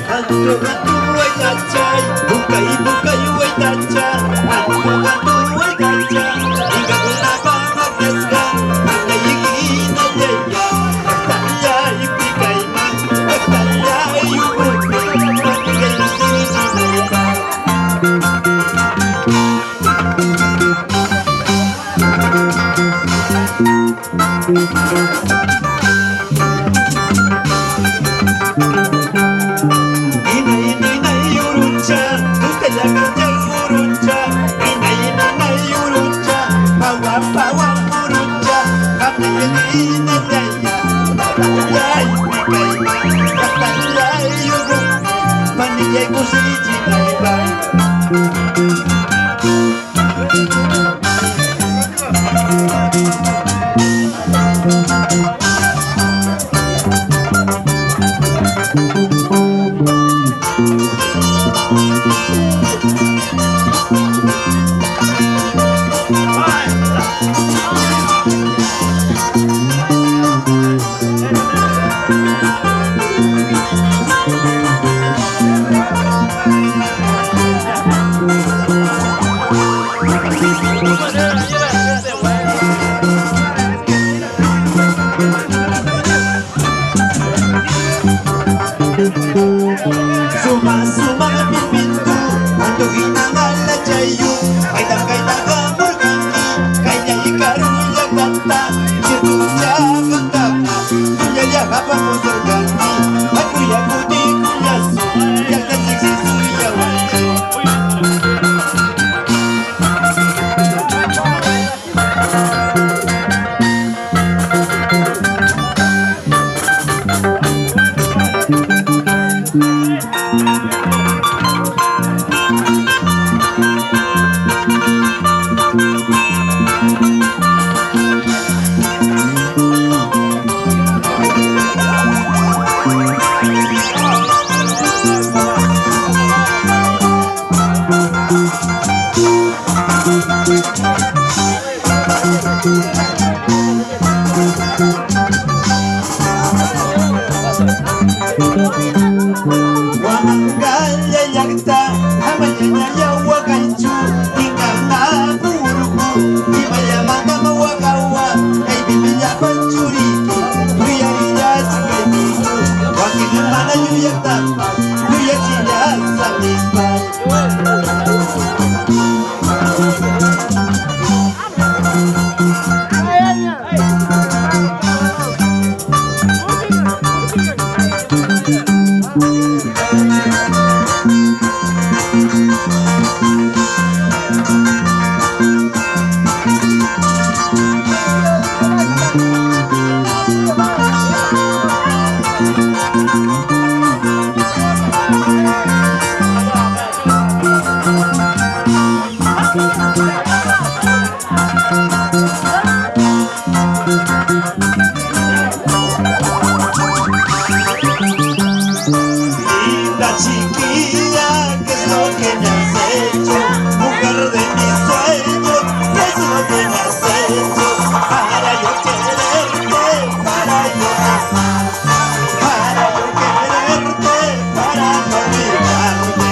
Hantu hantu wai kaca, bukai bukai wai kaca. Hantu hantu wai kaca, hingga kenapa mageska? Ada ingin aja, katanya ipikai man, katanya ibu, katanya sini mereka. Suma-suma pipintu, untuk inangan cayu, kaita-kaita kamur kami, kaya ikarunya kata, cirkunya kentaka, punya dia apa motor ganti, aku ya putih kuya su, yang terseksi suya wajib. Chiquilla, ¿qué es lo que me has hecho? Mujer de mis sueños, ¿qué es lo que me has hecho? Para yo quererte, para yo amar, para yo quererte, para no olvidarte.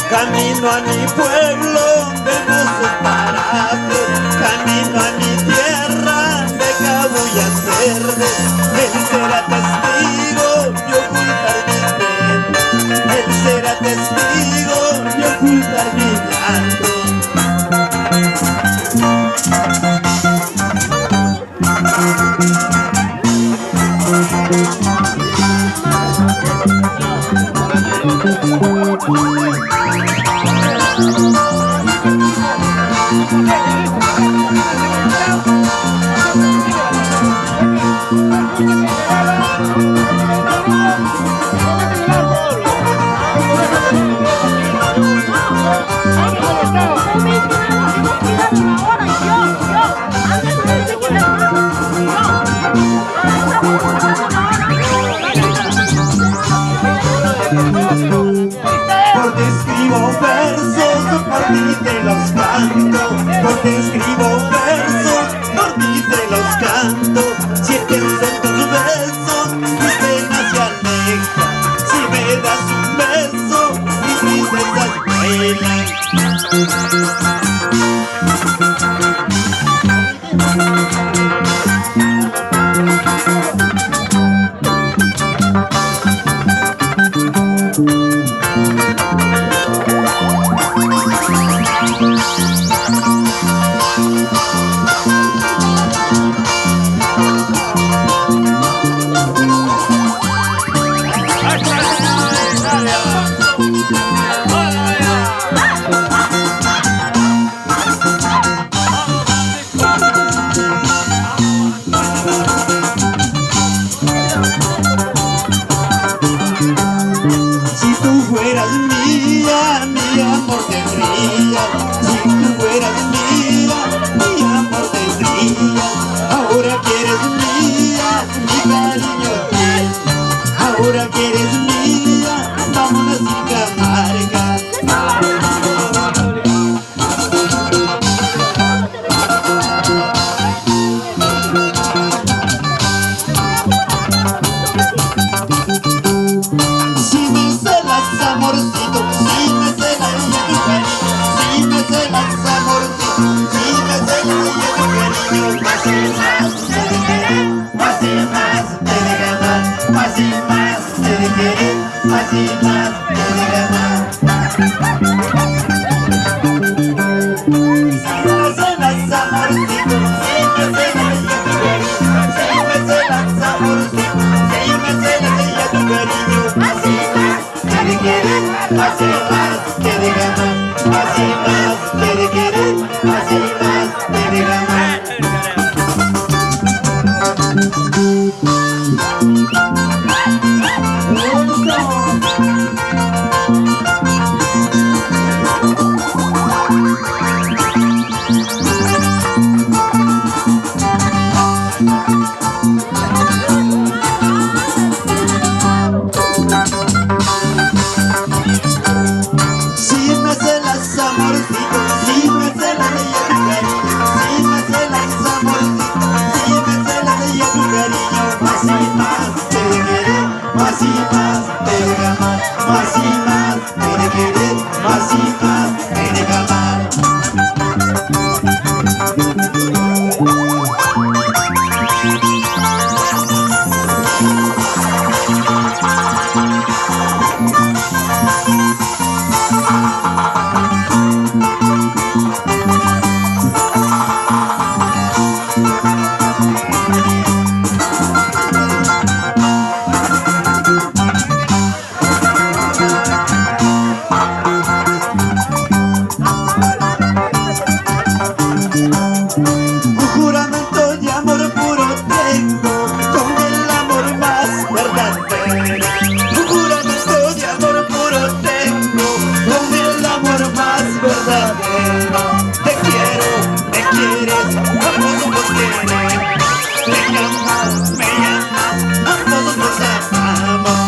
Camino a mi pueblo, vemos un paraje. Camino a mi tierra, de cabullas verdes. Él será testigo y ocultar mis penas. Él será testigo y ocultar mi llanto. Porque escribo versos versos por ti te los canto, porque escribo versos por ti te los canto. Si pienso en tus besos, mis penas se alejan. Si me das un beso, mis tristezas vuelan. Si tú fueras mía, mi amor tendría. Si tú fueras mía, mi amor tendría. Ahora que eres mía, mi cariño fiel. Ahora que eres mía, vámonos sin Camarga. Si me celas, amorcito, si me celas y tu cariño, si me celas, amorcito, si me celas y tu cariño, más y más te de querer, más y más te de ganar, más y más te de querer, más y más te de ganar. Si me celas, amorcito, si me celas y tu cariño, si me celas, amorcito, si me celas y tu cariño, más y más te de querer, más y más te de ganar, más y más te de querer, más y más te de ganar. Si me celas, amorcito, si me celas y tu cariño, si me celas, amorcito, si me celas y tu cariño, más y más te de querer, más y más te de ganar, más y más te de querer, más y más te de ganar. Un juramento de amor puro tengo, con el amor más verdadero. Un juramento de amor puro tengo, con el amor más verdadero. Te quiero, me quieres, ambos nos queremos. Me llamas, ambos nos amamos.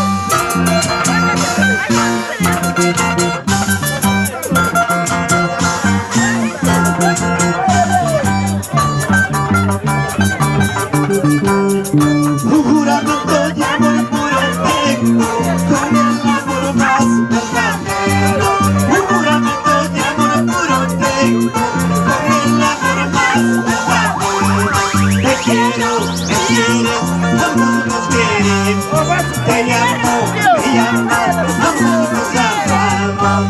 Un juramento de amor puro tengo, con el amor más verdadero. Un juramento de amor puro tengo, con el amor más verdadero. Te quiero, me quieres, ambos nos queremos. Te llamo, me llamas, ambos nos amamos.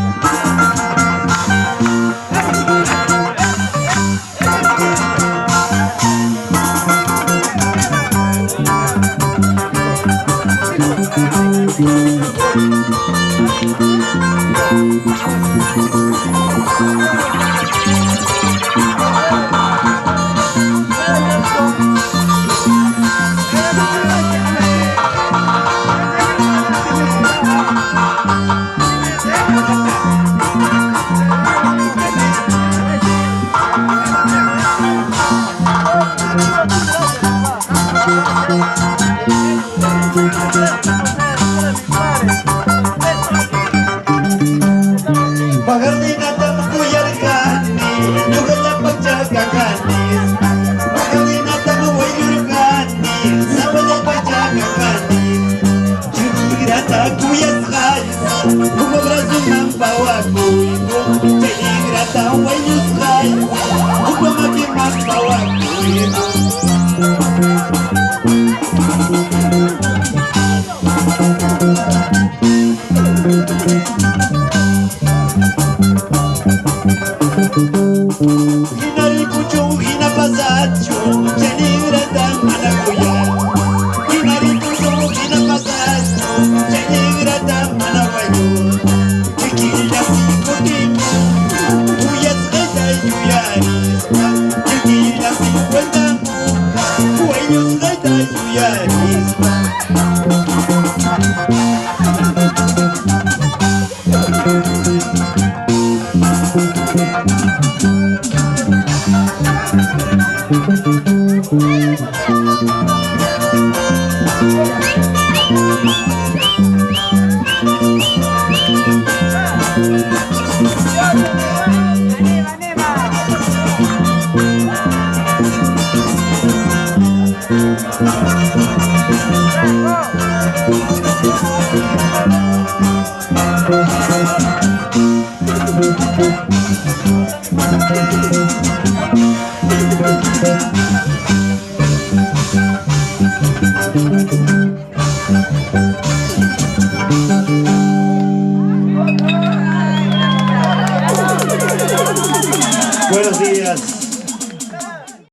Pagardina zumamba wako iko Teligrata wenyus gai Upama kimamba wako iko Hinari pucho hina pasacho Teligrata managoya Hinari pucho hina pasacho Teligrata managoya Tequila cinco tiempo Uyas reta yuyarisma Tequila 50 Huellos reta yuyarisma Bravo!